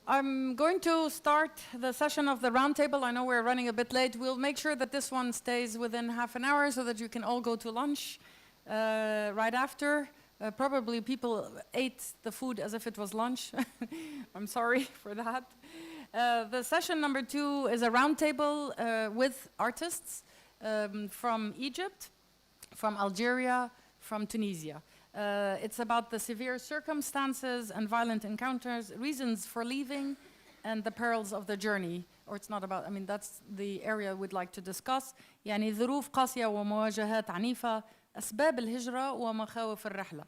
I'm going to start the session of the roundtable. I know we're running a bit late. We'll make sure that this one stays within half an hour so that you can all go to lunch right after. Probably people ate the food as if it was lunch. I'm sorry for that. The session number 2 is a roundtable with artists from Egypt, from Algeria, from Tunisia. It's about the severe circumstances and violent encounters, reasons for leaving, and the perils of the journey. Or it's not about, I mean, that's the area we'd like to discuss. يعني ظروف قاسية ومواجهات عنيفة، أسباب الهجرة ومخاوف الرحلة.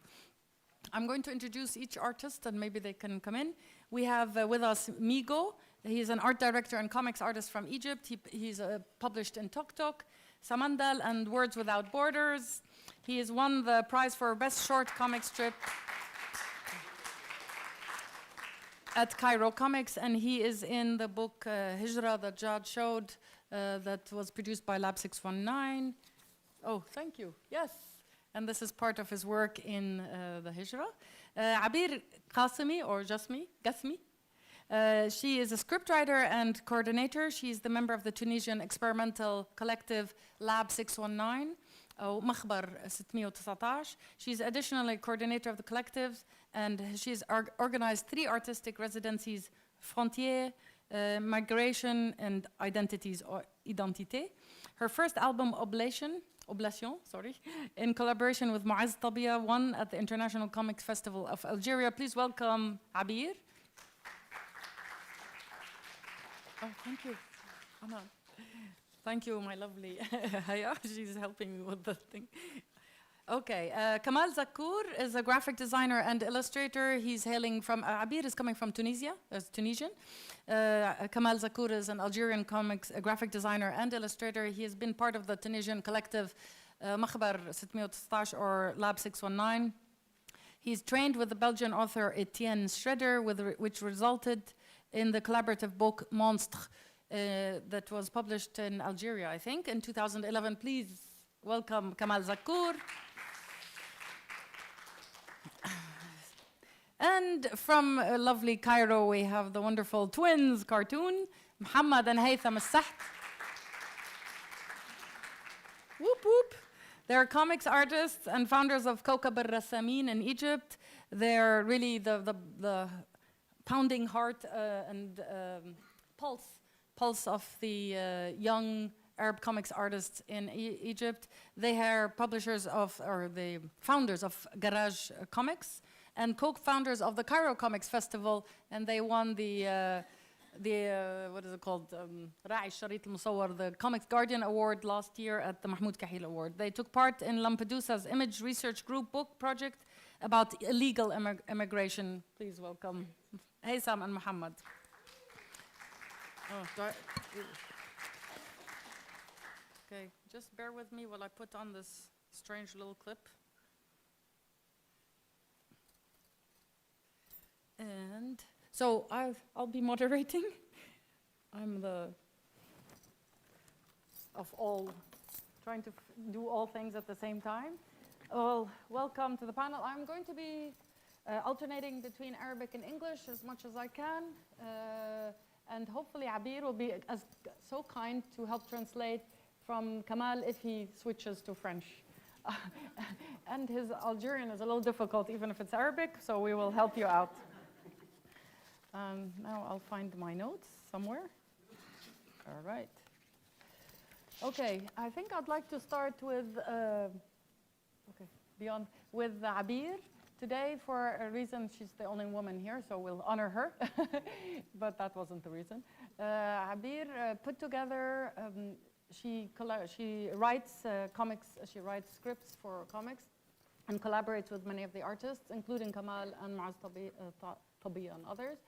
I'm going to introduce each artist and maybe they can come in. We have with us Migo. He's an art director and comics artist from Egypt. He's published in Tok Tok, Samandal, and Words Without Borders. He has won the prize for Best Short Comic Strip at Cairo Comics, and he is in the book Hijra that Jad showed that was produced by Lab 619. Oh, thank you. Yes. And this is part of his work in the Hijra. Abir Qasimi, or Jasmi, she is a scriptwriter and coordinator. She's the member of the Tunisian experimental collective Lab 619. مخبر 619. She's additionally coordinator of the collective, and she's organized 3 artistic residencies, Frontier, Migration, and Identities, or Identité. Her first album, Oblation, in collaboration with Muaz Tabia, won at the International Comics Festival of Algeria. Please welcome Abir. Oh, thank you. Anna. Thank you, my lovely Haya. She's helping me with the thing. Okay, Kamal Zakour is a graphic designer and illustrator. He's hailing from, Abir is coming from Tunisia, Tunisian. Kamal Zakour is an Algerian comics graphic designer and illustrator. He has been part of the Tunisian collective Makhbar 619 or Lab 619. He's trained with the Belgian author Etienne Schroeder, which resulted in the collaborative book Monstre, that was published in Algeria, I think, in 2011. Please welcome Kamal Zakour. And from lovely Cairo, we have the wonderful twins cartoon, Muhammad and Haytham Al-Saht. Whoop whoop. They're comics artists and founders of Kawkab al-Rassamin in Egypt. They're really the pounding heart and pulse of the young Arab comics artists in Egypt. They are publishers of, or the founders of Garage Comics and co-founders of the Cairo Comics Festival, and they won the what is it called? Ra'i Sharit al-Musawwar, the Comics Guardian Award last year at the Mahmoud Kahil Award. They took part in Lampedusa's Image Research Group book project about illegal immigration. Please welcome Haytham and Muhammad. Oh, okay, just bear with me while I put on this strange little clip. And so I'll be moderating. I'm trying to do all things at the same time. Well, welcome to the panel. I'm going to be alternating between Arabic and English as much as I can. And hopefully Abir will be so kind to help translate from Kamal if he switches to French. And his Algerian is a little difficult, even if it's Arabic, so we will help you out. Now I'll find my notes somewhere. All right. Okay, I think I'd like to start with, with Abir. Today, for a reason, she's the only woman here, so we'll honor her. But that wasn't the reason. Abir put together, she writes comics, she writes scripts for comics and collaborates with many of the artists, including Kamal and Muaz Tabi and others.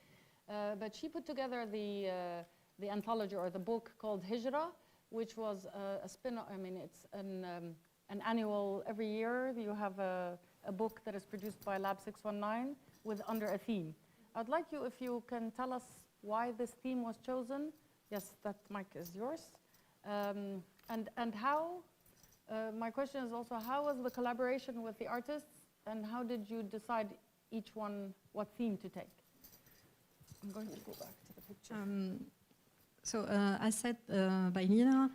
But she put together the anthology or the book called Hijra, which was a spin-off. I mean, it's an annual, every year you have a book that is produced by Lab 619 with under a theme. I'd like you, if you can tell us why this theme was chosen. Yes, that mic is yours. And how, my question is also, how was the collaboration with the artists, and how did you decide each one what theme to take? I'm going to go back to the picture. So, as said by Nina,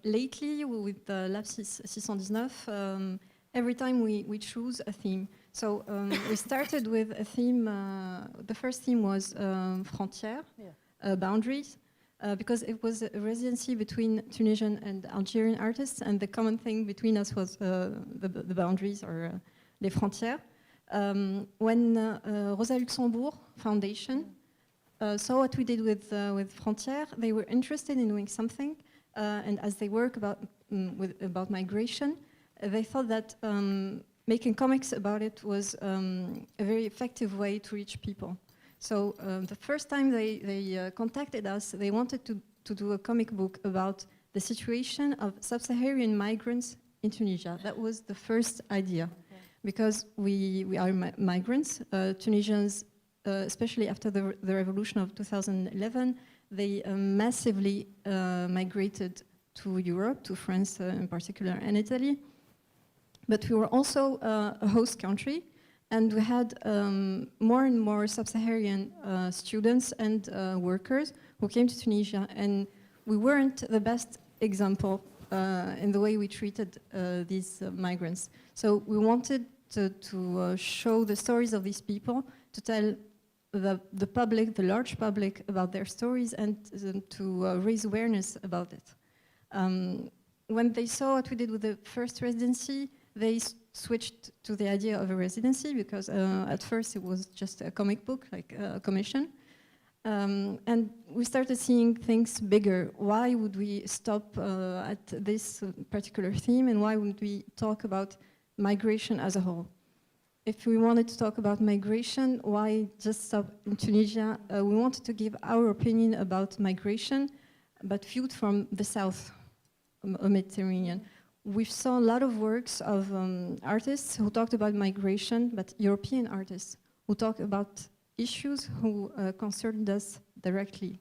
lately with Lab 619, every time we choose a theme. So we started with a theme, the first theme was frontières, boundaries, because it was a residency between Tunisian and Algerian artists, and the common thing between us was the boundaries, or les frontières. When Rosa Luxembourg Foundation saw what we did with Frontières, they were interested in doing something, and as they work about migration, they thought that making comics about it was a very effective way to reach people. So the first time they contacted us, they wanted to do a comic book about the situation of sub-Saharan migrants in Tunisia. That was the first idea, because we are migrants, Tunisians. Especially after the revolution of 2011, they massively migrated to Europe, to France in particular, and Italy. But we were also a host country, and we had more and more sub-Saharan students and workers who came to Tunisia, and we weren't the best example in the way we treated these migrants. So we wanted to show the stories of these people, to tell the public, the large public, about their stories, and to raise awareness about it. When they saw what we did with the first residency, they switched to the idea of a residency, because at first it was just a comic book, like a commission. And we started seeing things bigger. Why would we stop at this particular theme, and why would we talk about migration as a whole? If we wanted to talk about migration, why just stop in Tunisia? We wanted to give our opinion about migration, but viewed from the south Mediterranean. We saw a lot of works of artists who talked about migration, but European artists who talked about issues who concerned us directly.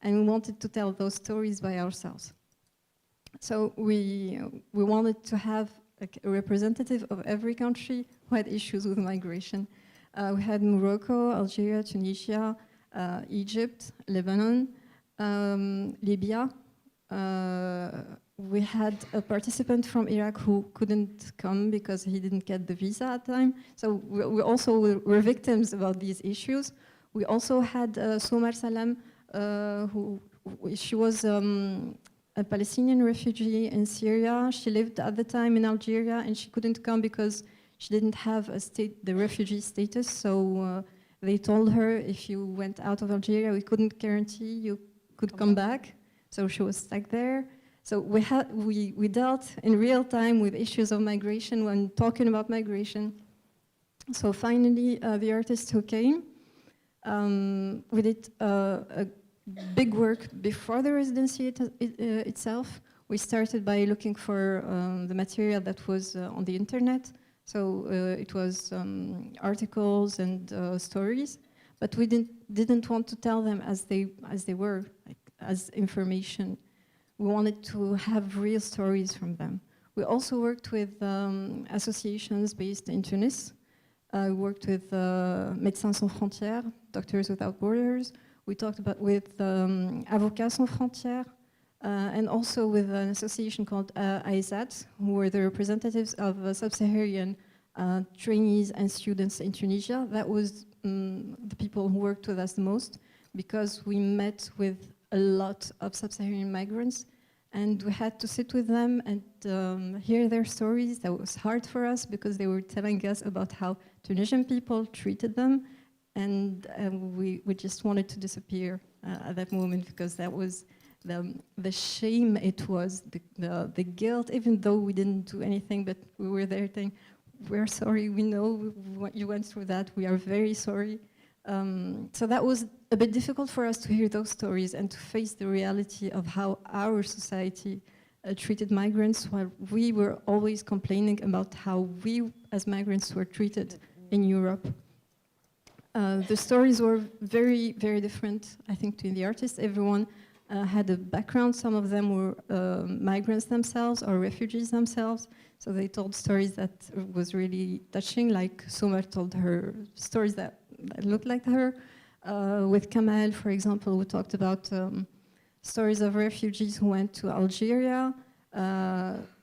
And we wanted to tell those stories by ourselves. So we wanted to have a representative of every country who had issues with migration. We had Morocco, Algeria, Tunisia, Egypt, Lebanon, Libya. We had a participant from Iraq who couldn't come because he didn't get the visa at the time. So we also were victims about these issues. We also had Soumar Salam, she was a Palestinian refugee in Syria. She lived at the time in Algeria, and she couldn't come because she didn't have the refugee status. So they told her, if you went out of Algeria, we couldn't guarantee you could come back. So she was stuck there. So we dealt in real time with issues of migration when talking about migration. So finally, the artist who came, we did a big work before the residency itself. We started by looking for the material that was on the internet. So it was articles and stories, but we didn't want to tell them as they were, like, as information. We wanted to have real stories from them. We also worked with associations based in Tunis. We worked with Médecins Sans Frontières, Doctors Without Borders. We talked about with Avocats Sans Frontières, and also with an association called AISAT, who were the representatives of sub-Saharan trainees and students in Tunisia. That was the people who worked with us the most, because we met with a lot of sub-Saharan migrants, and we had to sit with them and hear their stories. That was hard for us, because they were telling us about how Tunisian people treated them, and we just wanted to disappear at that moment, because that was the shame it was, the guilt, even though we didn't do anything, but we were there saying, we're sorry, we know what you went through that, we are very sorry. So that was a bit difficult for us to hear those stories and to face the reality of how our society treated migrants, while we were always complaining about how we as migrants were treated in Europe. The stories were very, very different, I think, to the artists. Everyone had a background. Some of them were migrants themselves or refugees themselves. So they told stories that was really touching, like Soumar told her stories that looked like her. With Kamal, for example, we talked about stories of refugees who went to Algeria.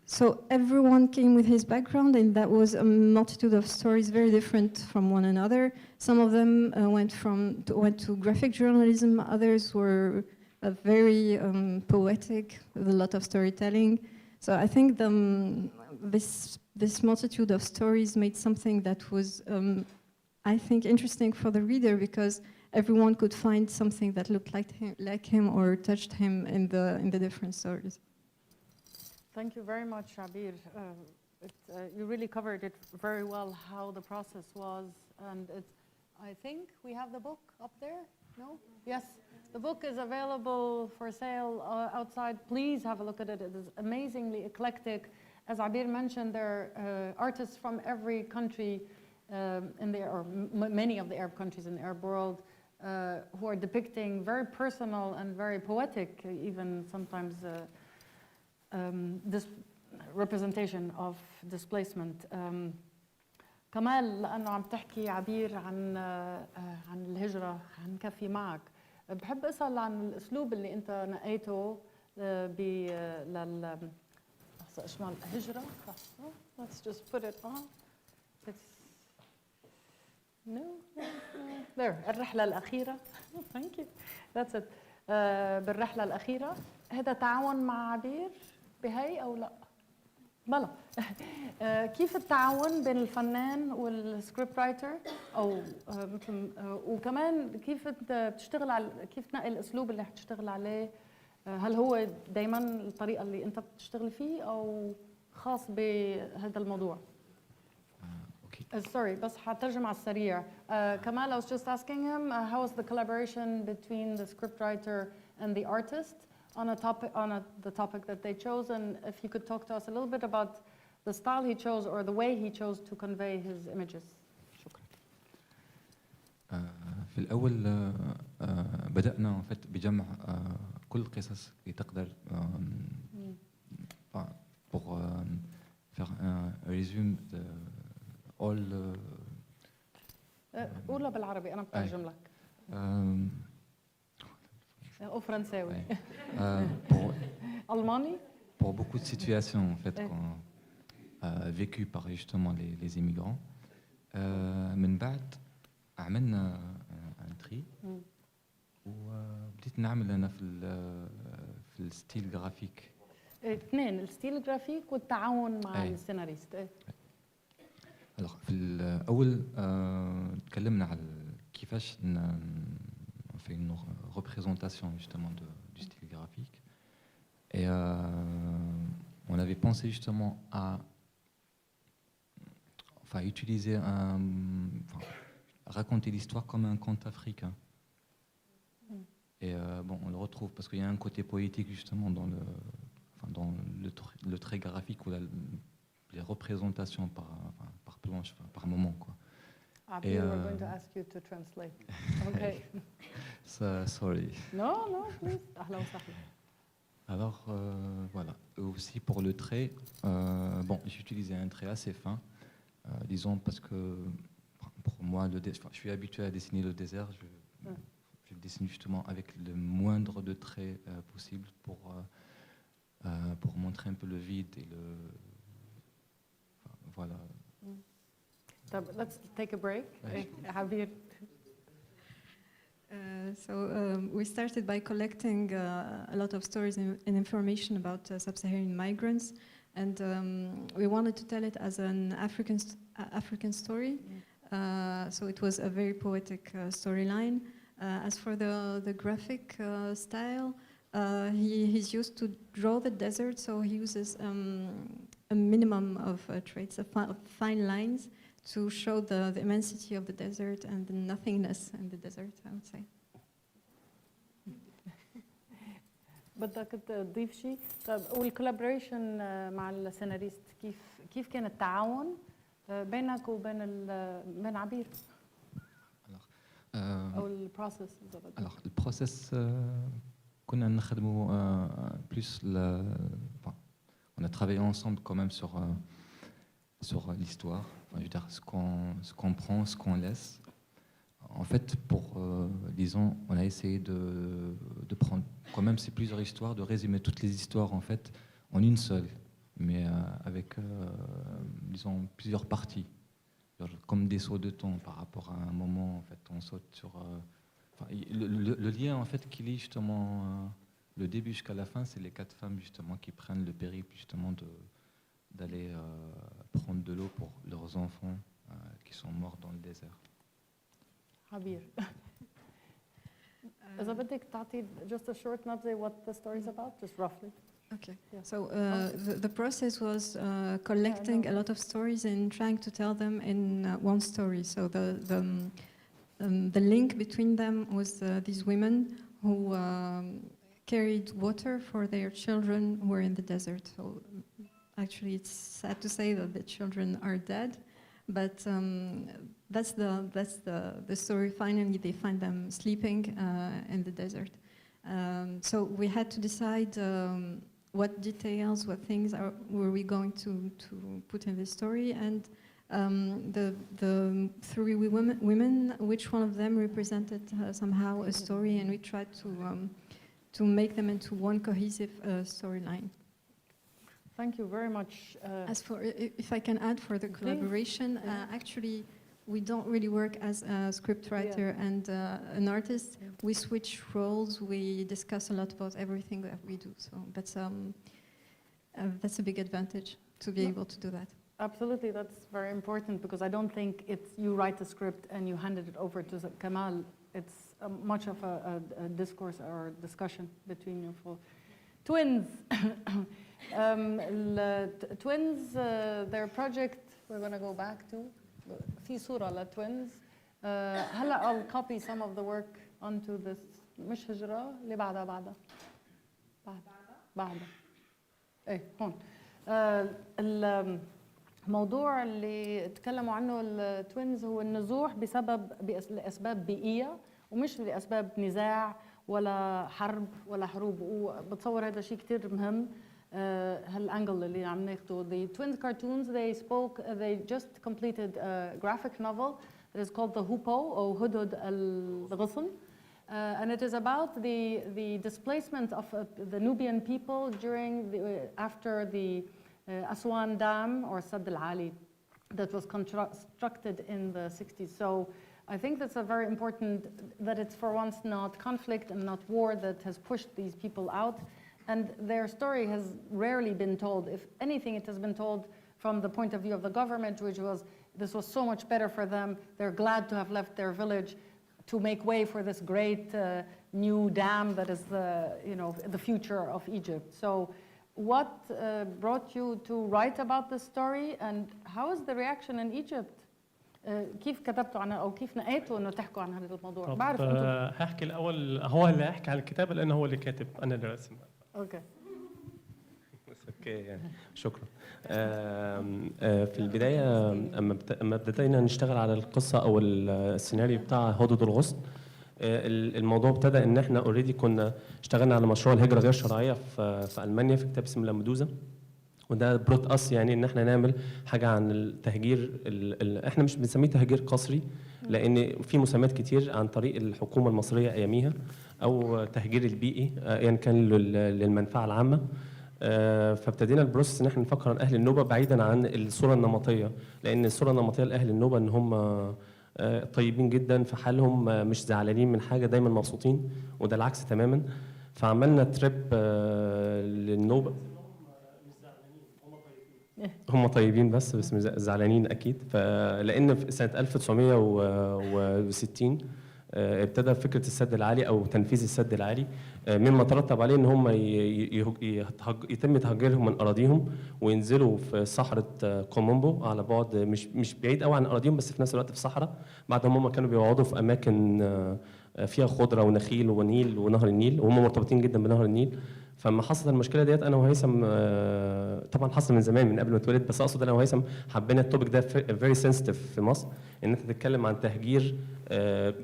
So everyone came with his background, and that was a multitude of stories very different from one another. Some of them went to graphic journalism, others were very poetic, with a lot of storytelling. So I think this multitude of stories made something that was, I think, interesting for the reader, because everyone could find something that looked like him or touched him in the different stories. Thank you very much, Abir. You really covered it very well, how the process was. And I think we have the book up there? No? Yes. The book is available for sale outside. Please have a look at it. It is amazingly eclectic. As Abir mentioned, there are artists from every country or many of the Arab countries in the Arab world who are depicting very personal and very poetic, even sometimes, this representation of displacement. كمال لأنه عم تحكي عبير عن الهجرة، هنكفي معك. بحب أسأل عن الأسلوب اللي أنت نقيته لحظة إشمال هجرة. Let's just put it on. There. الرحلة الأخيرة. Thank you. That's it. بالرحلة الأخيرة. هذا تعاون مع عبير بهي أو لا؟ بلا. كيف التعاون بين الفنان والسكريبت رايتر أو مثل وكمان كيف أنت بتشتغل على كيف تنقي الأسلوب اللي حتشتغل عليه؟ هل هو دايما الطريقة اللي أنت بتشتغل فيه أو خاص بهذا الموضوع؟ Sorry, بس حترجم على السريع. Kamal, I was just asking him how was the collaboration between the scriptwriter and the artist on the topic that they chose, and if you could talk to us a little bit about the style he chose or the way he chose to convey his images. شكرا. في الأول بدأنا بجمع كل القصص اللي تقدر pour faire un résumé de all. قولها بالعربي أنا بترجم لك. أو فرنساوي. ألماني. Pour beaucoup de situations en fait vécues par justement les immigrants. من بعد عملنا un tri وبديت نعمل أنا في الستيل جرافيك. اثنين الستيل جرافيك والتعاون مع السيناريست. Alors في الأول تكلمنا على كيفاش on fait une représentation justement du style graphique et on avait pensé justement à utiliser raconter l'histoire comme un conte africain. Et bon, on le retrouve parce qu'il y a un côté poétique justement dans le trait graphique ou les représentations par planche, par moment, quoi. We're going to ask you to translate. Okay. Sorry. No, please. أهلا وسهلا. Alors voilà. Aussi pour le trait, bon, j'ai utilisé un trait assez fin, disons parce que pour moi, je suis habitué à dessiner le désert. Je le dessine justement avec le moindre de traits possible pour montrer un peu le vide et le voilà. Let's take a break. We started by collecting a lot of stories and information about sub-Saharan migrants, and we wanted to tell it as an African story. So it was a very poetic storyline. As for the graphic style, he's used to draw the desert, so he uses a minimum of traits, of fine lines, to show the immensity of the desert and the nothingness in the desert, I would say. بدك تضيف شيء؟ طيب والكولابوريشن مع السيناريست كيف كان التعاون بينك وبين عبير؟ أو البروسيس. Alors le process كنا نخدموا plus on a travaillé ensemble quand même sur l'histoire, enfin, je veux dire ce qu'on prend, ce qu'on laisse. En fait, pour disons, on a essayé de prendre, quand même, c'est plusieurs histoires, de résumer toutes les histoires en fait en une seule, mais avec, disons, plusieurs parties, comme des sauts de temps par rapport à un moment. En fait, on saute sur le lien en fait qui lie justement le début jusqu'à la fin, c'est les 4 femmes justement qui prennent le périple justement d'aller prendre de l'eau pour leurs enfants qui sont morts dans le désert. عبير. إذا بدك تعطي just a short nubze what the story is about, just roughly. Okay. So the process was collecting a lot of stories and trying to tell them in one story. So the link between them was these women who carried water for their children who were in the desert. So actually, it's sad to say that the children are dead, but that's the story. Finally, they find them sleeping in the desert. So we had to decide what details, what things were we going to put in the story, and the 3 women, which one of them represented somehow a story, and we tried to make them into one cohesive storyline. Thank you very much. As for, if I can add for the collaboration, actually, we don't really work as a scriptwriter and an artist. We switch roles. We discuss a lot about everything that we do. So that's a big advantage to be able to do that. Absolutely, that's very important because I don't think it's you write a script and you handed it over to Kamal. It's much of a discourse or discussion between you. Twins. Twins, their project, we're going to go back to. في صورة لتوينز. هلا I'll copy some of the work onto this. مش هجرة اللي بعدها ايه هون. الموضوع اللي تكلموا عنه التوينز هو النزوح لأسباب بيئية ومش لأسباب نزاع ولا حرب ولا حروب، وبتصور هذا شيء كتير مهم. هالانجل اللي عم ناخده. The twins cartoons, they just completed a graphic novel that is called The Hoopoe or Hudhud al-Ghusn, and it is about the displacement of the Nubian people after the Aswan Dam or Sadd al-Ali that was constructed in the 60s. So I think that's a very important that it's for once not conflict and not war that has pushed these people out. And their story has rarely been told. If anything, it has been told from the point of view of the government, which was, this was so much better for them. They're glad to have left their village to make way for this great new dam that is the future of Egypt. So what brought you to write about this story, and how is the reaction in Egypt? كيف كتبتوا عنها او كيف نقيتوا انه تحكوا عن هذا الموضوع؟ بعرف هحكي الاول، هو اللي هيحكي عن الكتابه لانه هو اللي كاتب، انا اللي راسم. اوكي يعني شكرا. في البدايه اما بدينا نشتغل على القصه او السيناريو بتاع هدهد الغصن، الموضوع ابتدى ان احنا اوريدي كنا اشتغلنا على مشروع الهجره غير شرعيه في المانيا في كتاب اسمه لامدوزا، وده بروت اس يعني ان احنا نعمل حاجه عن التهجير. احنا مش بنسميه تهجير قسري لان في مسميات كتير عن طريق الحكومه المصريه اياميها، او تهجير البيئي يعني كان للمنفعه العامه. فابتدينا البروسس ان احنا نفكر عن اهل النوبه بعيدا عن الصوره النمطيه، لان الصوره النمطيه لاهل النوبه ان هم طيبين جدا في حالهم، مش زعلانين من حاجه، دايما مبسوطين، وده العكس تماما. فعملنا تريب للنوبه، هم طيبين بس زعلانين اكيد. فلان في سنه 1960 ابتدى فكره السد العالي او تنفيذ السد العالي، مما ترتب عليه ان هم يتم تهجيرهم من اراضيهم وينزلوا في صحراء كومومبو على بعد مش بعيد قوي عن اراضيهم، بس في نفس الوقت في صحراء. بعد ما هم كانوا بيقعدوا في اماكن فيها خضره ونخيل ونيل ونهر النيل، وهم مرتبطين جدا بنهر النيل. فلما حصلت المشكله ديت انا وهيثم طبعا حصل من زمان من قبل ما اتولد، بس اقصد انا وهيثم حبينا التوبيك ده فيري سنسيتيف في مصر، ان انت تتكلم عن تهجير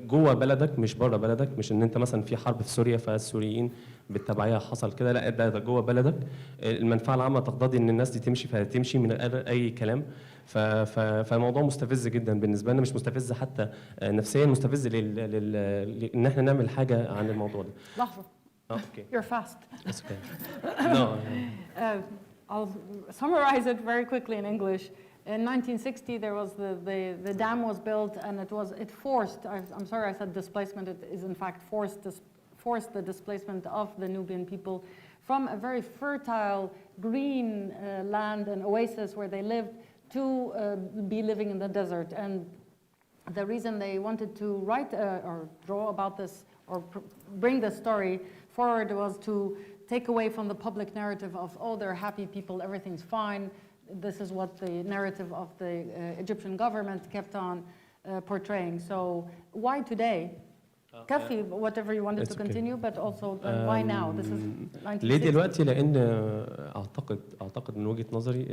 جوه بلدك مش بره بلدك، مش ان انت مثلا في حرب في سوريا فالسوريين بالتبعيه حصل كده، لا ده جوه بلدك. المنفعه العامه تقتضي ان الناس دي تمشي فهتمشي من غير اي كلام. فالموضوع مستفز جدا بالنسبه لنا، مش مستفز حتى نفسيا، مستفز ان احنا نعمل حاجه عن الموضوع ده. لحظة. اوكي. You're fast. That's okay. No. I'll summarize it very quickly in English. In 1960, there was the dam was built, and it forced. I'm sorry, I said displacement. It is in fact forced the displacement of the Nubian people from a very fertile green land and oasis where they lived to be living in the desert. And the reason they wanted to write or draw about this or bring this story forward was to take away from the public narrative of, oh, they're happy people, everything's fine. This is what the narrative of the Egyptian government kept on portraying. So why today? Kafi, whatever you wanted to continue, but also why now? This is 1960. ليه دلوقتي؟ لان اعتقد من وجهة نظري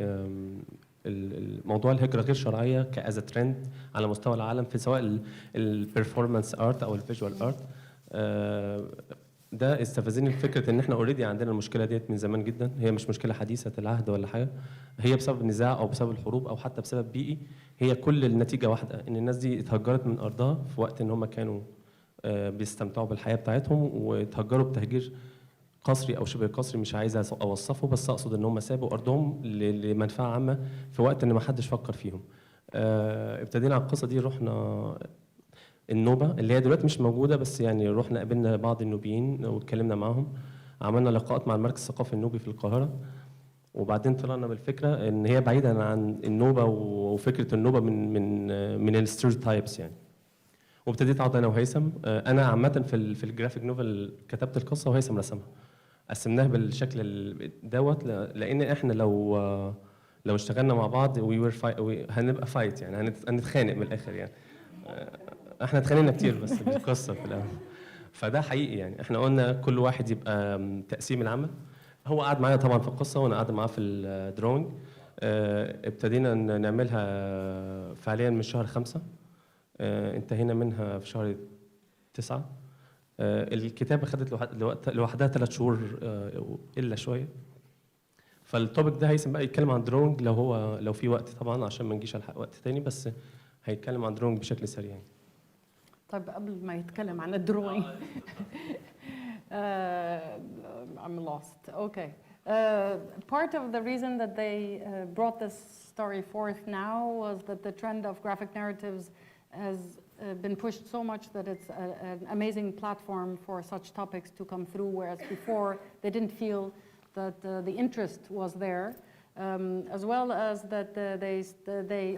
الموضوع الهجرة غير شرعية كأز ترند على مستوى العالم، في سواء البرفورمانس ارت او الفيجوال ارت. ده استفزني فكره ان احنا اوريدي عندنا المشكله ديت من زمان جدا، هي مش مشكله حديثه العهد ولا حاجه، هي بسبب النزاع او بسبب الحروب او حتى بسبب بيئي. هي كل النتيجه واحده، ان الناس دي اتهجرت من ارضها في وقت ان هم كانوا بيستمتعوا بالحياه بتاعتهم، واتهجروا بتهجير قسري او شبه قسري، مش عايز اوصفه، بس اقصد ان هم سابوا ارضهم لمنفعه عامه في وقت ان ما حدش فكر فيهم. ابتدينا على القصه دي، رحنا النوبة اللي هي دلوقتي مش موجودة، بس يعني رحنا قابلنا بعض النوبيين واتكلمنا معاهم، عملنا لقاءات مع المركز الثقافي النوبي في القاهرة، وبعدين طلعنا بالفكرة ان هي بعيدا عن النوبة وفكرة النوبة من الستيريوتايبس يعني. وابتديت اقعد انا وهيثم، انا عامة في الجرافيك نوفل كتبت القصة وهيثم رسمها، قسمناها بالشكل دوت، لان احنا لو اشتغلنا مع بعض هنبقى فايت يعني، هنتخانق من الاخر يعني. احنا اتخانقنا كتير بس في القصه في الاول، فده حقيقي يعني. احنا قلنا كل واحد يبقى تقسيم العمل، هو قعد معايا طبعا في القصه وانا قاعد معاه في الدروينج. ابتدينا نعملها فعليا من شهر 5، انتهينا منها في شهر 9. الكتابه خدت لوحدها 3 شهور الا شويه. فالتوبيك ده هيثم بقى يتكلم عن دروينج لو في وقت طبعا، عشان ما نجيش على وقت تاني، بس هيتكلم عن دروينج بشكل سريع. طيب قبل ما يتكلم عن الدروينج I'm lost. Okay. Part of the reason that they brought this story forth now was that the trend of graphic narratives has been pushed so much that it's an amazing platform for such topics to come through, whereas before they didn't feel that the interest was there, as well as that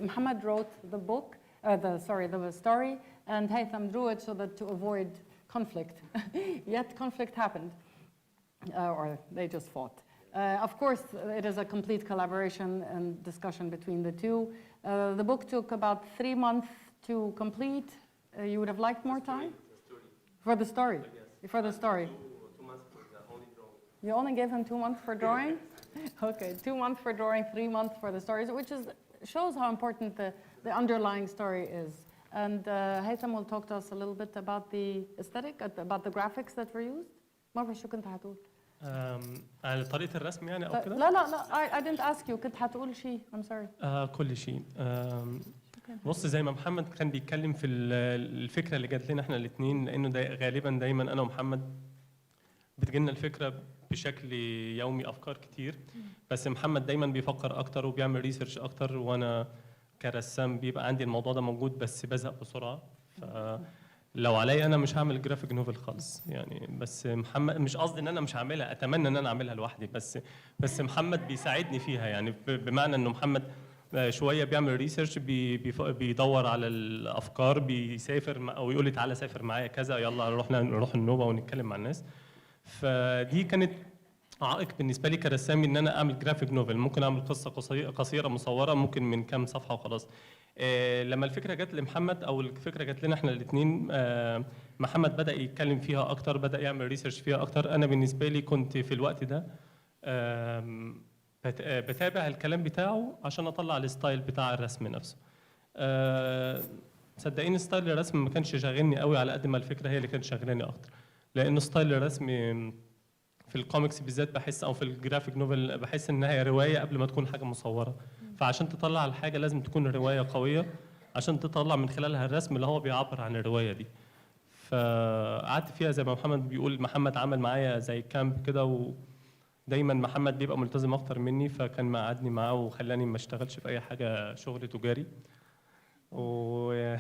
Muhammad wrote the book, the story, and Haytham drew it so that to avoid conflict. Yet conflict happened, or they just fought. Of course, it is a complete collaboration and discussion between the two. The book took about 3 months to complete. You would have liked more time? For the story? For the story. 2 months for the only drawing. You only gave him 2 months for drawing? Okay, 2 months for drawing, 3 months for the stories, which shows how important the underlying story is. And Haytham will talk to us a little bit about the aesthetic, about the graphics that were used. ما بعرف شو كنت هتقول. على طريقة الرسم يعني أو كده؟ لا I didn't ask you. كنت هتقول شيء. I'm sorry. كل شيء. بص، زي ما محمد كان بيتكلم في الفكرة اللي جات لنا احنا الاثنين، لأنه غالبا دايما أنا ومحمد بتجيلنا الفكرة بشكل يومي، أفكار كتير، بس محمد دايما بيفكر أكتر وبيعمل ريسيرش أكتر، وأنا كرسام بيبقى عندي الموضوع ده موجود بس بزهق بسرعة. لو عليا انا مش هعمل جرافيك نوفل خالص يعني، بس محمد، مش قصدي ان انا مش هعملها، اتمنى ان انا اعملها لوحدي، بس محمد بيساعدني فيها يعني، بمعنى انه محمد شويه بيعمل ريسيرش، بيدور على الافكار، بيسافر او يقول لي تعالى سافر معايا كذا، يلا نروح النوبه ونتكلم مع الناس. فدي كانت عائق بالنسبه لي كرسام ان انا اعمل جرافيك نوفل. ممكن اعمل قصه قصيره مصوره، ممكن من كام صفحه وخلاص. لما الفكره جت لمحمد او الفكره جت لنا احنا الاثنين، محمد بدا يتكلم فيها اكتر، بدا يعمل ريسيرش فيها اكتر. انا بالنسبه لي كنت في الوقت ده بتابع الكلام بتاعه عشان اطلع الستايل بتاع الرسم نفسه. صدقيني ستايل الرسم ما كانش شاغلني قوي على قد ما الفكره هي اللي كانت شاغلاني اكتر، لان ستايل الرسم في الكوميكس بالذات بحس، او في الجرافيك نوفل بحس انها هي روايه قبل ما تكون حاجه مصوره. فعشان تطلع الحاجه لازم تكون روايه قويه عشان تطلع من خلالها الرسم اللي هو بيعبر عن الروايه دي. فقعدت فيها زي ما محمد بيقول، محمد عمل معايا زي كامب كده، ودايما محمد بيبقى ملتزم اكتر مني، فكان مقعدني معاه وخلاني ما اشتغلش في اي حاجه شغل تجاري. و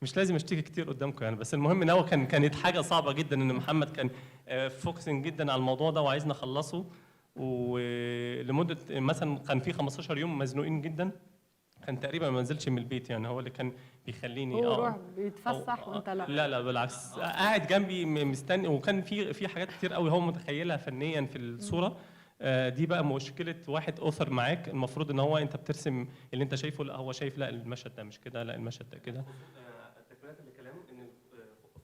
مش لازم اشتكي كتير قدامكم يعني، بس المهم ان هو كانت حاجه صعبه جدا ان محمد كان فوكسنج جدا على الموضوع ده وعايزنا نخلصه، ولمده مثلا كان في 15 يوم مزنوقين جدا، كان تقريبا ما نزلش من البيت يعني، هو اللي كان بيخليني هو روح بيتفسح وانت لا. لا بالعكس، قاعد جنبي مستني، وكان في حاجات كتير قوي هو متخيلها فنيا في الصوره. دي بقى مشكله واحد اوثر معاك، المفروض ان هو انت بترسم اللي انت شايفه، لا هو شايف لا المشهد ده مش كده، لا المشهد ده كده. تكمله الكلام ان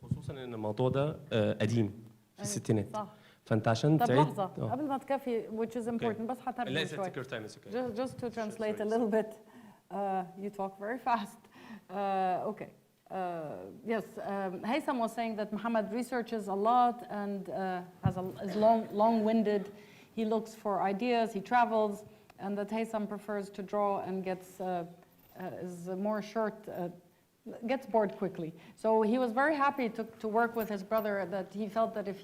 خصوصا ان الموضوع ده قديم في الستينات، صح. فانت عشان طب تعيد لحظة قبل ما تكفي which is important بس هترجم شوي. Just to translate a little bit. You talk very fast. Okay. Yes, Haytham was saying that Muhammad researches a lot and is long-winded. He looks for ideas, he travels, and that Haytham prefers to draw and is more short, gets bored quickly. So he was very happy to work with his brother, that he felt that if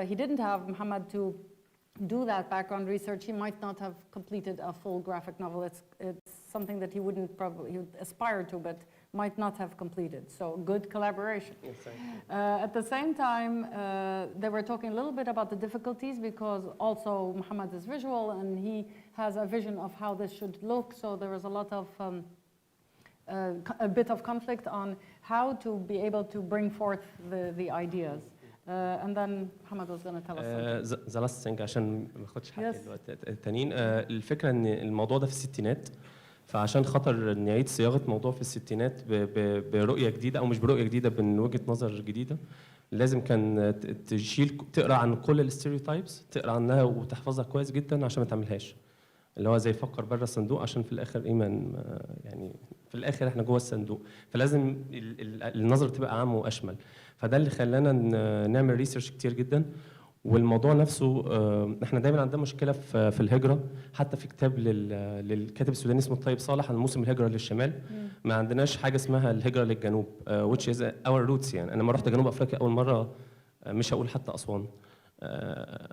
he didn't have Muhammad to do that background research, he might not have completed a full graphic novel. It's something that he would aspire to, but might not have completed. So good collaboration. Yes, at the same time, they were talking a little bit about the difficulties, because also Muhammad is visual and he has a vision of how this should look. So there was a lot of a bit of conflict on how to be able to bring forth the ideas. And then Muhammad was going to tell us something. The last thing عشان ما اخدش حق Yes. الوقت التانيين. الفكره ان الموضوع ده في الستينات، فعشان خاطر نعيد صياغه موضوع في الستينات برؤيه جديده، او مش برؤيه جديده، من وجهه نظر جديده، لازم كان تقرا عن كل الستيريوتايبس، تقرا عنها وتحفظها كويس جدا عشان ما تعملهاش، اللي هو زي فكر بره الصندوق، عشان في الاخر يعني في الاخر احنا جوه الصندوق، فلازم النظره تبقى عام واشمل. فده اللي خلانا نعمل ريسيرش كتير جدا. والموضوع نفسه احنا دايما عندنا مشكله في الهجره، حتى في كتاب للكاتب السوداني اسمه الطيب صالح عن موسم الهجره للشمال، ما عندناش حاجه اسمها الهجره للجنوب which is our roots. يعني انا لما رحت جنوب افريقيا اول مره، مش هقول حتى اسوان،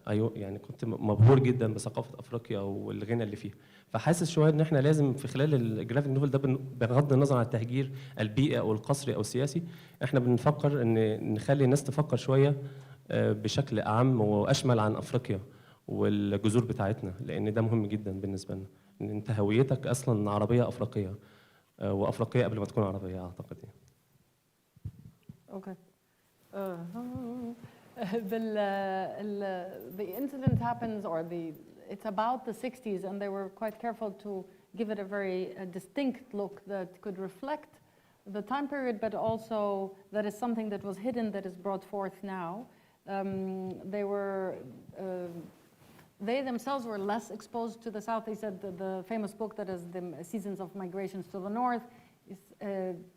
ايوه يعني كنت مبهور جدا بثقافه افريقيا والغنى اللي فيها. فحاسس شويه ان احنا لازم في خلال الجرافيك نوفل ده، بغض النظر عن التهجير البيئي او القسري او السياسي، احنا بنفكر ان نخلي الناس تفكر شويه بشكل اعم واشمل عن افريقيا والجذور بتاعتنا، لان ده مهم جدا بالنسبه لنا، ان انت هويتك اصلا عربيه افريقيه، وافريقيه قبل ما تكون عربيه اعتقد يعني. Okay. The incident happens, or it's about the 60s, and they were quite careful to give it a very distinct look that could reflect the time period, but also that is something that was hidden that is brought forth now. They themselves were less exposed to the South. They said the famous book that is the Seasons of Migrations to the North,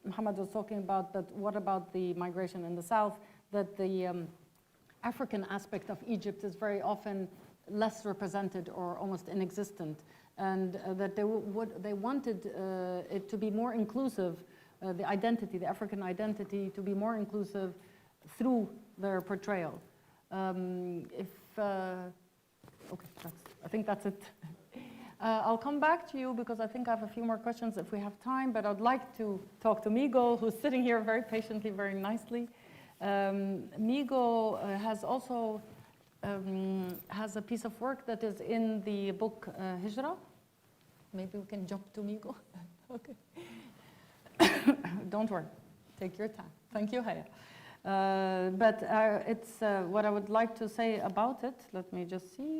Muhammad was talking about that. What about the migration in the South? That the African aspect of Egypt is very often less represented or almost inexistent, and that they wanted it to be more inclusive, the identity, the African identity, to be more inclusive through their portrayal. Okay, I think that's it. I'll come back to you because I think I have a few more questions if we have time, but I'd like to talk to Migo, who's sitting here very patiently, very nicely. Migo has also has a piece of work that is in the book Hijra. Maybe we can jump to Migo. Okay. Don't worry. Take your time. Thank you, Haya. But it's what I would like to say about it. Let me just see.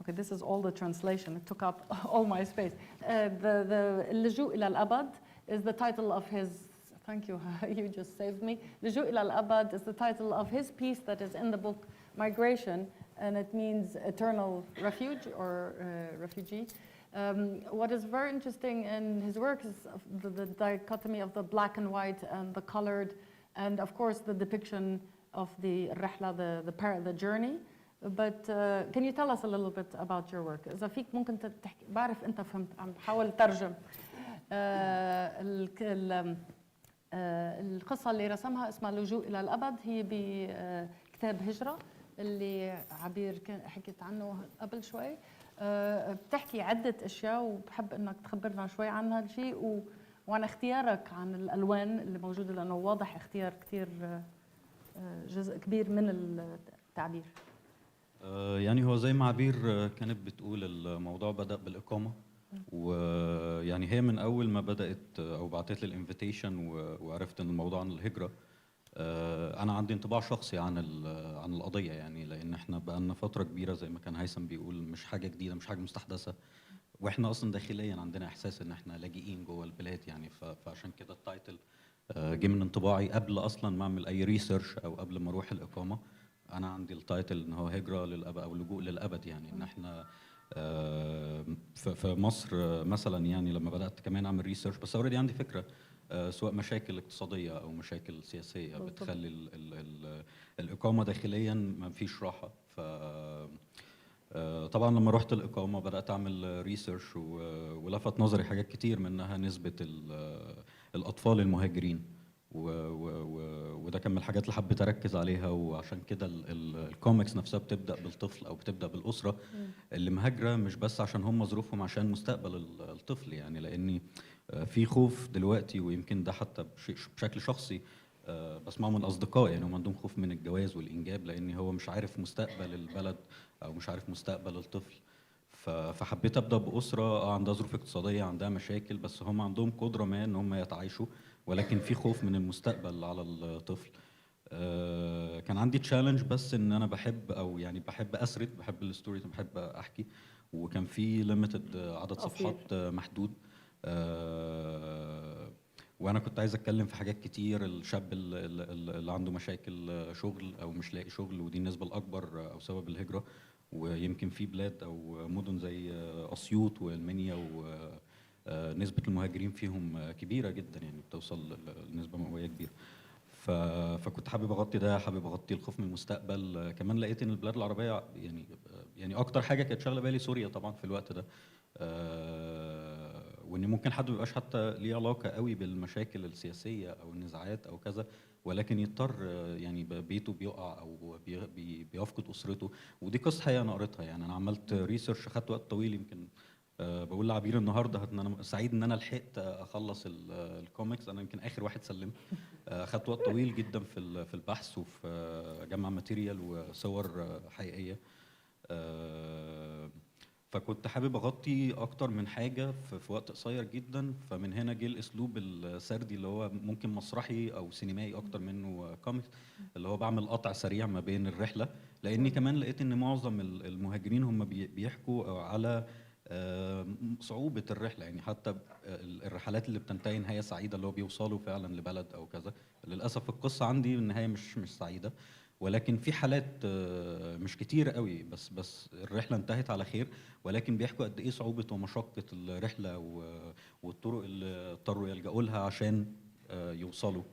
Okay, this is all the translation. It took up all my space. The اللجوء إلى الأبد is the title of his, thank you, you just saved me. اللجوء إلى الأبد is the title of his piece that is in the book Migration, and it means eternal refuge or refugee. What is very interesting in his work is the dichotomy of the black and white and the colored, and of course the depiction of the الرحلة, the journey. But can you tell us a little bit about your work? إذا فيك ممكن تحكي، بعرف أنت فهمت، عم بحاول أترجم. القصة اللي رسمها اسمها اللجوء إلى الأبد، هي بكتاب هجرة اللي عبير حكيت عنه قبل شوي. بتحكي عدة أشياء وبحب إنك تخبرنا شوي عن هالشيء وعن اختيارك عن الألوان اللي موجودة، لأنه واضح اختيار كتير جزء كبير من التعبير. يعني هو زي ما عبير كانت بتقول، الموضوع بدأ بالإقامة، ويعني هي من أول ما بدأت أو بعتت لي الانفيتيشن وعرفت إن الموضوع عن الهجرة، أنا عندي انطباع شخصي عن القضية، يعني لأن إحنا بقالنا فترة كبيرة زي ما كان هيثم بيقول، مش حاجة جديدة، مش حاجة مستحدثة، وإحنا أصلا داخليا عندنا إحساس إن إحنا لاجئين جوه البلاد يعني. فعشان كده التايتل جه من انطباعي قبل أصلا ما أعمل أي ريسيرش أو قبل ما أروح الإقامة. أنا عندي التايتل إن هو هجرة للأبد أو لجوء للأبد، يعني إن إحنا في مصر مثلا، يعني لما بدأت كمان أعمل ريسيرش، بس أوريدي عندي فكرة، سواء مشاكل اقتصادية أو مشاكل سياسية بتخلي الإقامة داخليا ما فيش راحة. طبعا لما رحت الإقامة بدأت أعمل ريسيرش، ولفت نظري حاجات كتير، منها نسبة الأطفال المهاجرين، وده كان من الحاجات اللي حبيت أركز عليها. وعشان كده الكوميكس نفسها بتبدأ بالطفل أو بتبدأ بالأسرة اللي مهاجرة، مش بس عشان هم ظروفهم، عشان مستقبل الطفل يعني. لأني في خوف دلوقتي، ويمكن ده حتى بشكل شخصي بسمعه من أصدقائي، يعني هم عندهم خوف من الجواز والإنجاب، لأن هو مش عارف مستقبل البلد أو مش عارف مستقبل الطفل. فحبيت أبدأ بأسرة عندها ظروف اقتصادية، عندها مشاكل، بس هم عندهم قدرة ما إن هم يتعايشوا، ولكن في خوف من المستقبل على الطفل. كان عندي تشالنج، بس ان انا بحب، او يعني بحب اسرد، بحب الستوري، بحب احكي، وكان في ليميتد عدد صفحات محدود. وانا كنت عايز اتكلم في حاجات كتير، الشاب اللي عنده مشاكل شغل او مش لاقي شغل، ودي النسبه الاكبر او سبب الهجره. ويمكن في بلاد او مدن زي اسيوط والمنيا نسبة المهاجرين فيهم كبيرة جدا، يعني بتوصل لنسبة مئوية كبيرة. فكنت حابب أغطي ده، حابب أغطي الخوف من المستقبل. كمان لقيت إن البلاد العربية يعني أكتر حاجة كانت شاغلة بالي سوريا طبعا في الوقت ده، وإن ممكن حد ميبقاش حتى ليه علاقة قوي بالمشاكل السياسية أو النزاعات أو كذا، ولكن يضطر يعني بيته بيقع أو بيفقد أسرته. ودي قصة حقيقة أنا قريتها، يعني أنا عملت ريسيرش خدت وقت طويل. يمكن بقول لعبير النهارده ان انا سعيد ان انا لحقت اخلص الكوميكس، انا يمكن اخر واحد سلمت. اخدت وقت طويل جدا في البحث وفي جمع ماتيريال وصور حقيقيه. فكنت حابب اغطي اكتر من حاجه في وقت قصير جدا. فمن هنا جه الاسلوب السردي اللي هو ممكن مسرحي او سينمائي اكتر منه كوميكس، اللي هو بعمل قطع سريع ما بين الرحله. لاني كمان لقيت ان معظم المهاجرين هم بيحكوا على صعوبة الرحلة، يعني حتى الرحلات اللي بتنتهي نهاية سعيدة، اللي هو بيوصلوا فعلا لبلد أو كذا. للأسف القصة عندي النهاية مش سعيدة، ولكن في حالات مش كتير قوي، بس الرحلة انتهت على خير، ولكن بيحكوا قد إيه صعوبة ومشقة الرحلة والطرق اللي اضطروا يلجأوا لها عشان يوصلوا.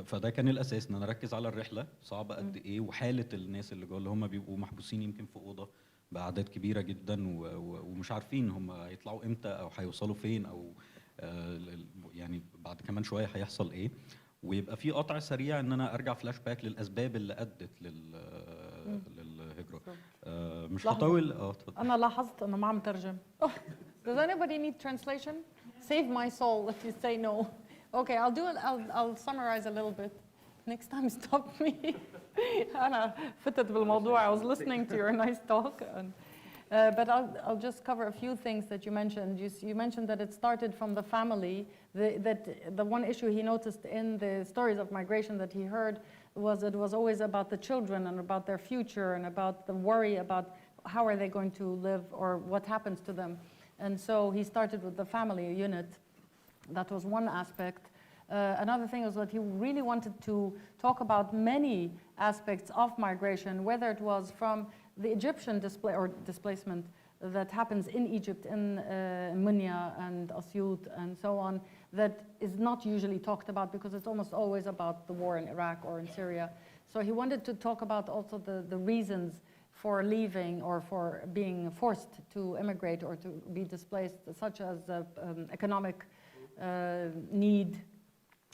فده كان الاساس، ان انا اركز على الرحله صعبه قد ايه، وحاله الناس اللي جوه، اللي هم بيبقوا محبوسين يمكن في اوضه باعداد كبيره جدا، ومش عارفين هم هيطلعوا امتى او هيوصلوا فين، او يعني بعد كمان شويه هيحصل ايه. ويبقى في قطع سريع ان انا ارجع فلاش باك للاسباب اللي ادت للهجره. مش هطول. انا لاحظت انه ما عم ترجم. Does anybody need translation? Save my soul if you say no. Okay, I'll summarize a little bit. Next time stop me. أنا فتت بالموضوع. I was listening to your nice talk. But I'll just cover a few things that you mentioned. You mentioned that it started from the family, that the one issue he noticed in the stories of migration that he heard, it was always about the children and about their future and about the worry about how are they going to live or what happens to them. And so he started with the family unit. That was one aspect. Another thing was that he really wanted to talk about many aspects of migration, whether it was from the Egyptian displacement that happens in Egypt, in Munya and Asyut and so on, that is not usually talked about because it's almost always about the war in Iraq or in Syria. So he wanted to talk about also the reasons for leaving or for being forced to immigrate or to be displaced, such as economic need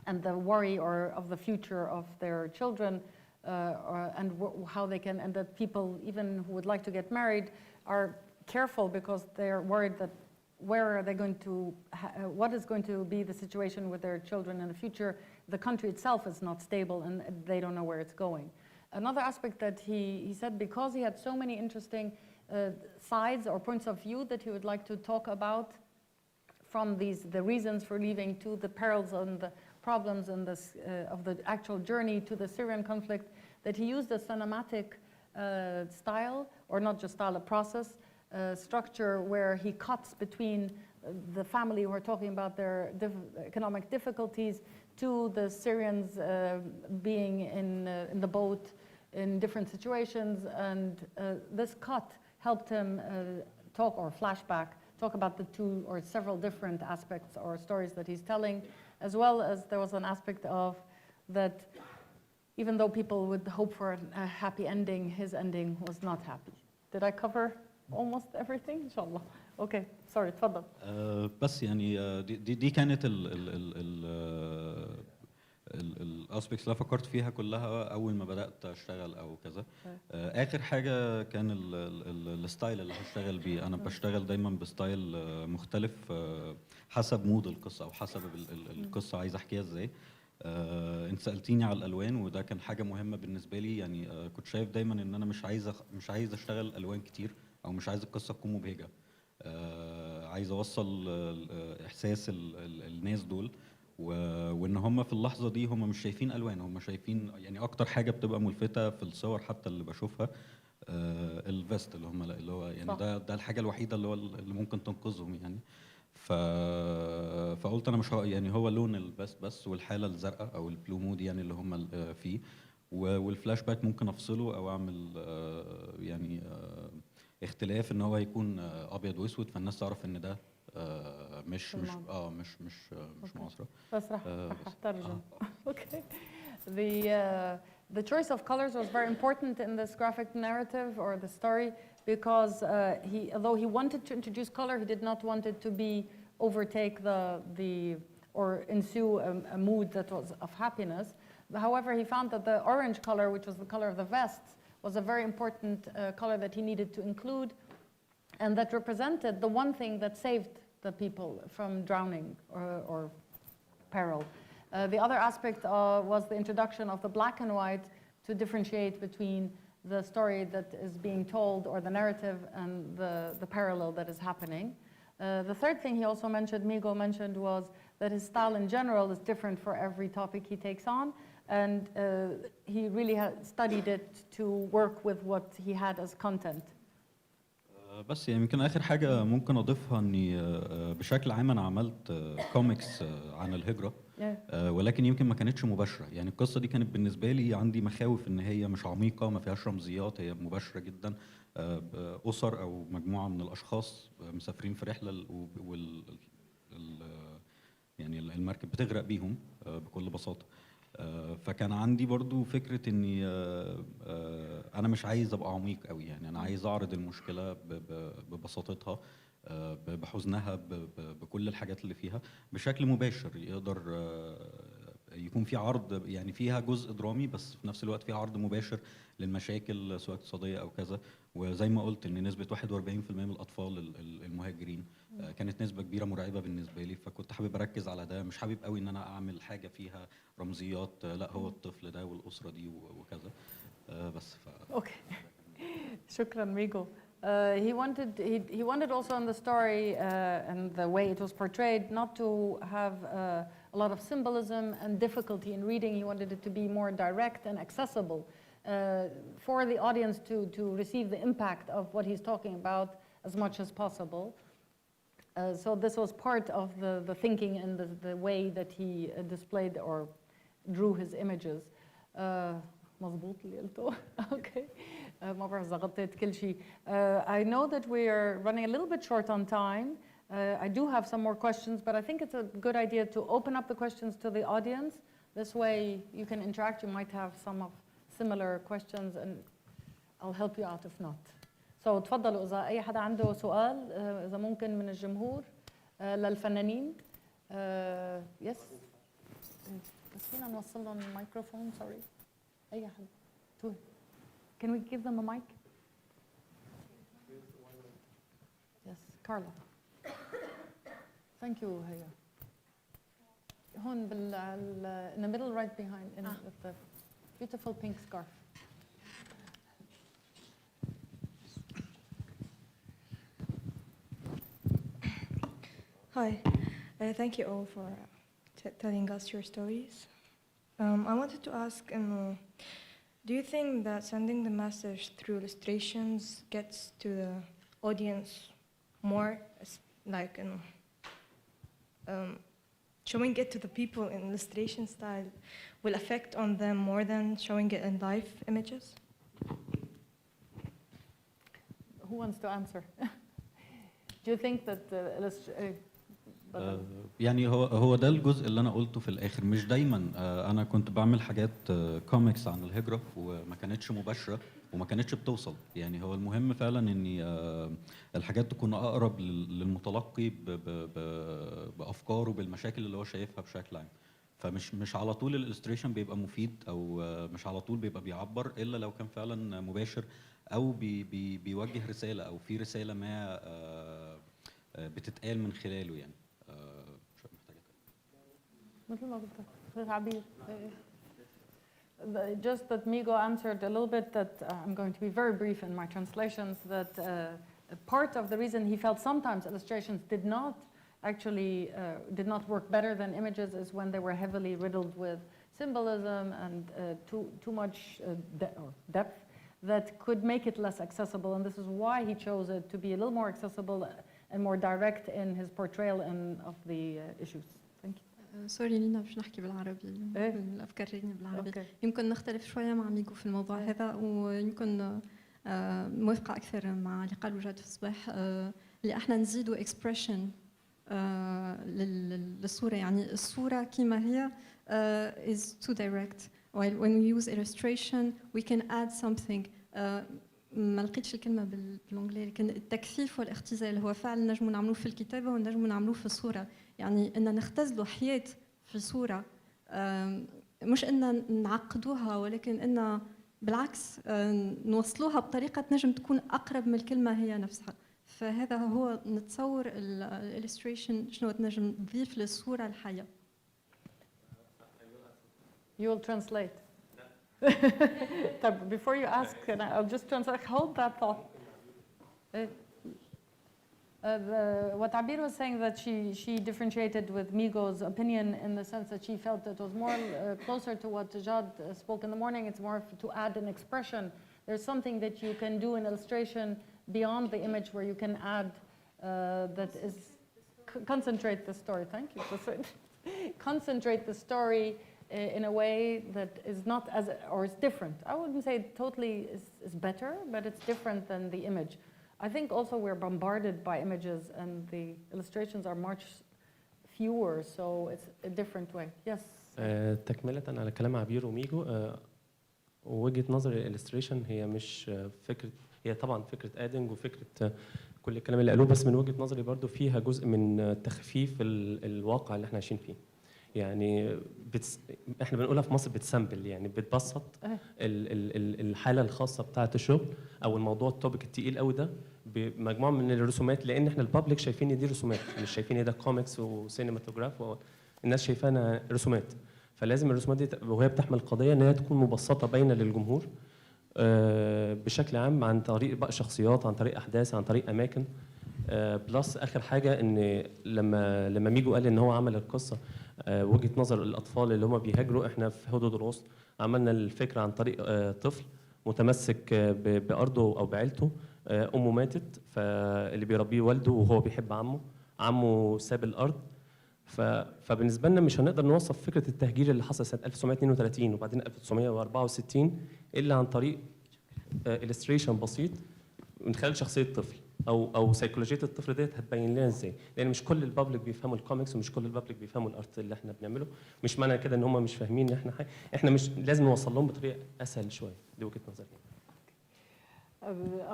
and the worry of the future of their children, and how they can, and that people even who would like to get married are careful because they're worried that where are they going to, what is going to be the situation with their children in the future. The country itself is not stable and they don't know where it's going. Another aspect that he said, because he had so many interesting sides or points of view that he would like to talk about, from the reasons for leaving to the perils and the problems and of the actual journey to the Syrian conflict, that he used a cinematic style, or not just style, a process, structure where he cuts between the family who are talking about their economic difficulties to the Syrians being in the boat in different situations, and this cut helped him talk about the two or several different aspects or stories that he's telling, as well as there was an aspect of that even though people would hope for a happy ending, his ending was not happy. Did I cover almost everything? Inshallah. Okay, sorry, تفضل. بس يعني دي كانت الاسبكتس اللي فكرت فيها كلها اول ما بدات اشتغل او كذا. اخر حاجه كان الستايل اللي هشتغل بيه. انا بشتغل دايما بستايل مختلف حسب مود القصه او حسب القصه عايز احكيها ازاي. انت سالتيني على الالوان وده كان حاجه مهمه بالنسبه لي. يعني كنت شايف دايما ان انا مش عايز اشتغل الوان كتير او مش عايز القصه تكون مبهجه. عايز اوصل احساس الناس دول وان هم في اللحظه دي هم مش شايفين الوان، هم شايفين يعني اكتر حاجه بتبقى ملفته في الصور حتى اللي بشوفها الفيست اللي هو يعني ده الحاجه الوحيده اللي ممكن تنقذهم يعني. فقلت انا مش يعني هو لون الفيست بس والحاله الزرقاء او البلو مود يعني اللي هم فيه، والفلاش باك ممكن افصله او اعمل يعني اختلاف ان هو يكون ابيض واسود فالناس تعرف ان ده مش معاصره. بس راح اترجم. Okay. The choice of colors was very important in this graphic narrative or the story because although he wanted to introduce color, he did not want it to overtake or ensue a mood that was of happiness. However, he found that the orange color, which was the color of the vests, was a very important color that he needed to include, and that represented the one thing that saved the people from drowning or peril. The other aspect was the introduction of the black and white to differentiate between the story that is being told or the narrative and the parallel that is happening. The third thing he also mentioned, Migo mentioned, was that his style in general is different for every topic he takes on, and he really studied it to work with what he had as content. بس يعني يمكن اخر حاجه ممكن اضيفها اني بشكل عام انا عملت كوميكس عن الهجره ولكن يمكن ما كانتش مباشره. يعني القصه دي كانت بالنسبه لي عندي مخاوف ان هي مش عميقه ما فيهاش رمزيات، هي مباشره جدا. اسر او مجموعه من الاشخاص مسافرين في رحله يعني المركب بتغرق بيهم بكل بساطه. فكان عندي برضو فكرة اني انا مش عايز ابقى عميق قوي. يعني انا عايز اعرض المشكلة ببساطتها بحزنها بكل الحاجات اللي فيها بشكل مباشر يقدر يكون في عرض يعني فيها جزء درامي بس في نفس الوقت فيها عرض مباشر للمشاكل سواء اقتصادية او كذا. وزي ما قلت ان نسبة 41% من الاطفال المهاجرين كانت نسبة كبيرة مرعبة بالنسبة لي، فكنت حابب اركز على ده. مش حابب قوي ان انا اعمل حاجة فيها رمزيات، لا هو الطفل ده والاسرة دي وكذا بس. اوكي. شكرا ميغو. He wanted also in the story and the way it was portrayed not to have a lot of symbolism and difficulty in reading. He wanted it to be more direct and accessible for the audience to receive the impact of what he's talking about as much as possible. So this was part of the thinking and the way that he displayed or drew his images. مظبوط اللي قلته. Okay. ما بعرف إذا غطيت كل شيء. I know that we are running a little bit short on time. I do have some more questions, but I think it's a good idea to open up the questions to the audience. This way you can interact. You might have some of similar questions and I'll help you out if not. So تفضلوا إذا أي حدا عنده سؤال إذا ممكن من الجمهور للفنانين. Yes. بس فينا نوصل لهم الميكروفون. Sorry. أي حدا. Can we give them a mic? Yes, Carla. Thank you, Haya. هون in the middle, right behind, with the beautiful pink scarf. Hi, thank you all for telling us your stories. I wanted to ask, do you think that sending the message through illustrations gets to the audience more, like showing it to the people in illustration style will affect on them more than showing it in live images? Who wants to answer? Do you think that يعني هو ده الجزء اللي انا قلته في الاخر. مش دايما انا كنت بعمل حاجات كوميكس عن الهجرة وما كانتش مباشرة وما كانتش بتوصل. يعني هو المهم فعلا ان الحاجات تكون اقرب للمتلقي بافكاره بالمشاكل اللي هو شايفها بشكل عام. فمش على طول الالستريشن بيبقى مفيد او مش على طول بيبقى بيعبر الا لو كان فعلا مباشر او بيوجه رسالة او في رسالة ما بتتقال من خلاله. يعني مثل ما قلت عبير. Just that Migo answered a little bit that I'm going to be very brief in my translations, that part of the reason he felt sometimes illustrations did not work better than images is when they were heavily riddled with symbolism and too much depth that could make it less accessible, and this is why he chose it to be a little more accessible and more direct in his portrayal of the issues. Thank you. سوري لينا باش نحكي بالعربي. الافكار جايين بالعربي. يمكن نختلف شويه مع ميغو في الموضوع هذا ويمكن موافقه اكثر مع اللي قالوا جاد في الصباح اللي احنا نزيدوا اكسبريشن للصوره. يعني الصوره كما هي is too direct, while when we use illustration we can add something. ما لقيتش الكلمه بالانجليزي لكن التكثيف والاختزال هو فعل نجموا نعملوه في الكتابه ونجموا نعملوه في الصوره. يعني ان نختزلوا حياه في الصوره مش ان نعقدوها ولكن ان بالعكس نوصلوها بطريقه نجم تكون اقرب من الكلمه هي نفسها. فهذا هو نتصور الالستريشن شنو تنجم تضيف للصوره الحيه. You will translate. Before you ask, I'll just translate. Hold that thought. What Abir was saying, that she differentiated with Migo's opinion in the sense that she felt it was more closer to what Jad spoke in the morning. It's more to add an expression. There's something that you can do in illustration beyond the image where you can add that is concentrate the story. Thank you. Concentrate the story in a way that is not as, or is different. I wouldn't say it totally is better, but it's different than the image. I think also we're bombarded by images and the illustrations are much fewer, so it's a different way. Yes? تكملة على كلام عبير وميجو، وجهة نظر الالستريشن هي مش فكرة، هي طبعا فكرة ادنج وفكرة كل الكلام اللي قالوه، بس من وجهة نظري برضو فيها جزء من تخفيف الواقع اللي احنا عايشين فيه. يعني احنا بنقولها في مصر بتسامبل، يعني بتبسط الحاله الخاصه بتاعه الشغل او الموضوع التوبيك التقيل قوي ده بمجموعه من الرسومات، لان احنا البابليك شايفين ان دي رسومات، مش شايفين ان ده كوميكس وسينماتوجراف، الناس شايفاها رسومات. فلازم الرسومات دي وهي بتحمل قضيه ان هي تكون مبسطه باينه للجمهور، بشكل عام عن طريق بقى شخصيات، عن طريق احداث، عن طريق اماكن. بلس اخر حاجه ان لما ميجو قال ان هو عمل القصه وجهه نظر الاطفال اللي هم بيهاجروا، احنا في هدود الوسط عملنا الفكره عن طريق طفل متمسك بارضه او بعيلته. امه ماتت، فاللي بيربيه والده وهو بيحب عمه ساب الارض. فبالنسبه لنا مش هنقدر نوصف فكره التهجير اللي حصل سنه 1932 وبعدين 1964 الا عن طريق illustration بسيط من خلال شخصيه طفل او سيكولوجيه الطفل ديت هتبين لنا ازاي، لان مش كل البابليك بيفهموا الكوميكس ومش كل البابليك بيفهموا الارت اللي احنا بنعمله. مش معنى كده ان هم مش فاهمين ان احنا مش لازم نوصل لهم بطريقه اسهل شويه. دي وجهه نظري.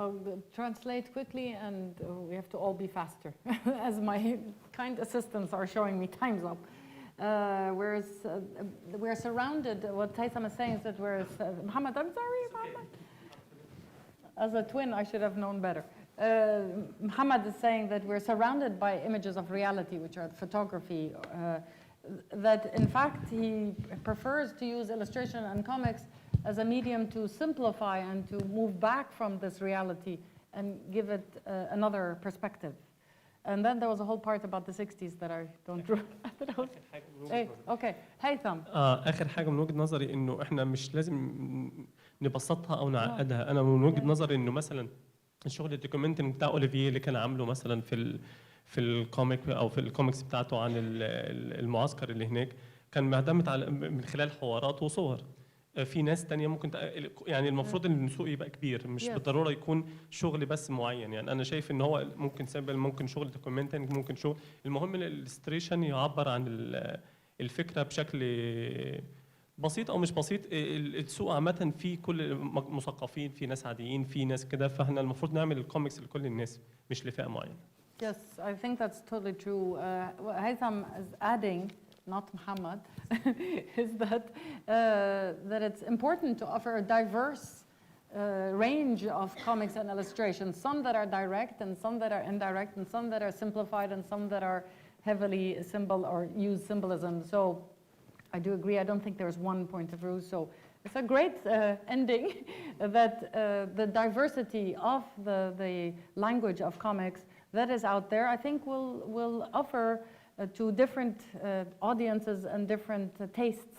I'll translate quickly, and we have to all be faster, as my kind assistants are showing me time's up. We're surrounded, what Taysam is saying is that Muhammad, I'm sorry, Muhammad. As a twin, I should have known better. Muhammad is saying that we're surrounded by images of reality, which are photography, that in fact he prefers to use illustration and comics as a medium to simplify and to move back from this reality and give it another perspective. And then there was a whole part about the 60s that I don't remember. Hey, okay. Haytham. اخر حاجه من وجهه نظري انه احنا مش لازم نبسطها او نعقدها. انا من وجهه نظري انه مثلا الشغل الدوكيومنتري بتاع اوليفيه اللي كان عامله مثلا في الكوميك او في الكوميكس بتاعته عن المعسكر اللي هناك، كان معتمد على من خلال حوارات وصور. في ناس تانية ممكن يعني المفروض ان السوق يبقى كبير، مش بالضروره يكون شغل بس معين. يعني انا شايف ان هو ممكن سامبل، ممكن شغل دوكيومنتري، ممكن شغل، المهم ان الالستريشن يعبر عن الفكره بشكل بسيط او مش بسيط. السوق عامه فيه كل مثقفين، في ناس عاديين، في ناس كده، فاحنا المفروض نعمل الكوميكس لكل الناس مش لفئه معينه. Yes, I think that's totally true. What Haytham is adding, not Muhammad, is that it's important to offer a diverse range of comics and illustrations, some that are direct and some that are indirect and some that are simplified and some that are heavily symbol or use symbolism. So I do agree. I don't think there's one point of view. So it's a great ending that the diversity of the language of comics that is out there, I think will offer to different audiences and different tastes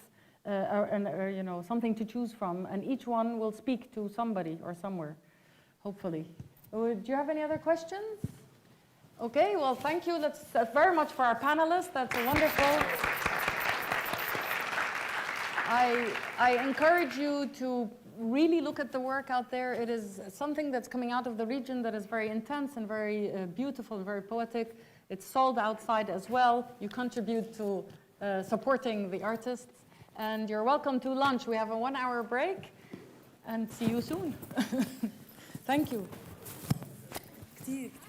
you know, something to choose from, and each one will speak to somebody or somewhere, hopefully. Do you have any other questions? Okay, well, thank you. That's very much for our panelists. That's wonderful. I encourage you to really look at the work out there. It is something that's coming out of the region that is very intense and very beautiful and very poetic. It's sold outside as well. You contribute to supporting the artists. And you're welcome to lunch. We have a 1-hour break. And see you soon. Thank you.